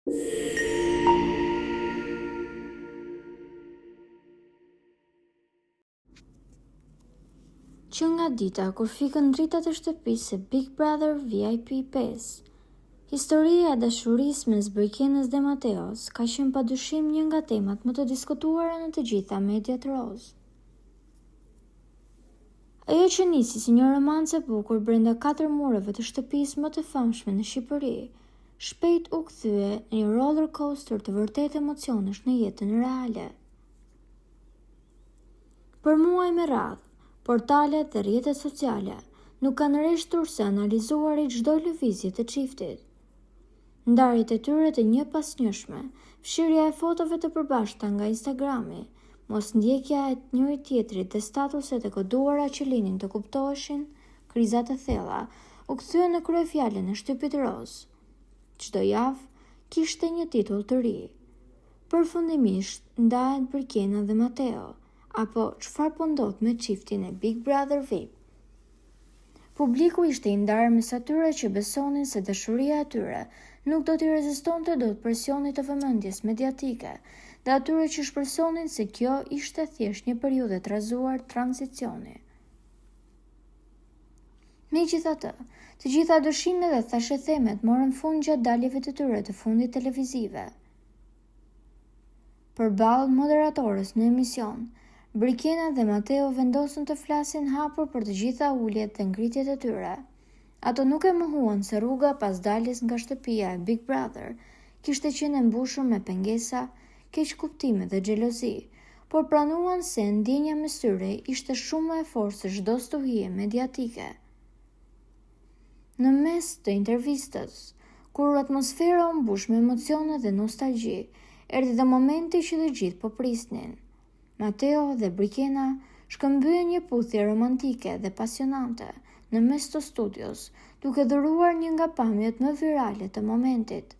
Që nga dita kur fikën dritat e shtëpisë së Big Brother VIP 5, historia e dashurisë mes Brikenës dhe Mateos ka qenë padyshim një nga temat më të diskutuara në të gjitha mediat roz. Ajo që nisi si një romancë e bukur brenda 4 mureve të shtëpisë më të famshme në Shqipëri, shpejt u kthye në një roller coaster të vërtet emocionesh në jetën reale. Për muaj me radhë, portalet dhe rrjetet sociale nuk kanë rreshtur se analizuarit çdo lëvizje të çiftit. Ndarjet e tyre të njëpasnjëshme, fshirja e fotove të përbashkëta nga Instagrami, mosndjekja e njëri tjetrit dhe statuset e koduara që linin të kuptoheshin, kriza të thella, u kthyen në kryefjalën e shtypit roz. Çdo javë kishte një titull të ri. Përfundimisht ndahet Brikena dhe Mateo, apo çfarë po ndodh me çiftin e Big Brother VIP. Publiku ishte i ndarë mes atyre që besonin se dashuria e tyre nuk do t'i rezistonte dot presionit të vëmendjes mediatike dhe atyre që shpresonin se kjo ishte thjesht një periudhë e trazuar transicioni. Megjithatë, të gjitha dyshimet dhe thashethemet morën fund gjatë daljeve të tyre të fundit televizive. Përballë moderatorës në emision, Brikena dhe Mateo vendosën të flasin hapur për të gjitha uljet dhe ngritjet e tyre. Ato nuk e mohuan se rruga pas daljes nga shtëpia e Big Brother kishte qenë e mbushur me pengesa, keqkuptime dhe xhelozi, por pranuan se ndjenja mes tyre ishte shumë më e fortë se çdo stuhie mediatike. Në mes të intervistës, kur atmosfera u mbush me emocione dhe nostalgji, erdhi dhe momenti që të gjithë po prisnin. Mateo dhe Brikena shkëmbyen një puthje romantike dhe pasionante në mes të studios, duke dhuruar një nga pamjet më virale të momentit.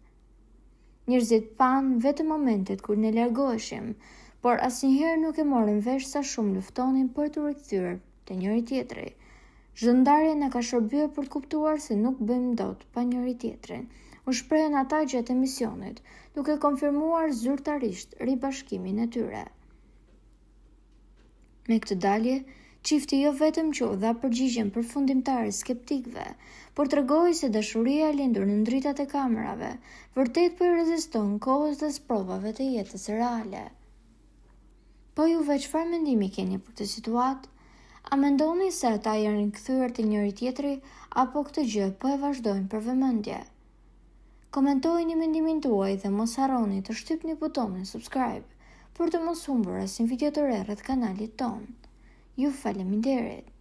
Njerëzit panë vetëm momentet kur ne largoheshim, por asnjëherë nuk e morën vesh sa shumë luftonin për të rikthyer te njëri tjetri. Çdo ndarje na ka shërbyer për të kuptuar se nuk bëjmë dot pa njëri tjetrin, u shprehen ata gjatë emisionit, duke konfirmuar zyrtarisht ribashkimin e tyre. Me këtë dalje, çifti jo vetëm që u dha përgjigjen përfundimtare skeptikëve, por tregoi se dashuria e lindur në dritat e kamerave vërtet po i reziston kohës dhe sprovave të jetës reale. Po juve çfarë mendimi keni për këtë situatë? A mendoni se ata janë rikthyer te njëri tjetri apo këtë gjë po e vazhdojnë për vëmendje? Komentojini mendimin tuaj dhe mos harroni të shtypni butonin subscribe për të mos humbur asnjë video të re rreth kanalit ton. Ju faleminderit!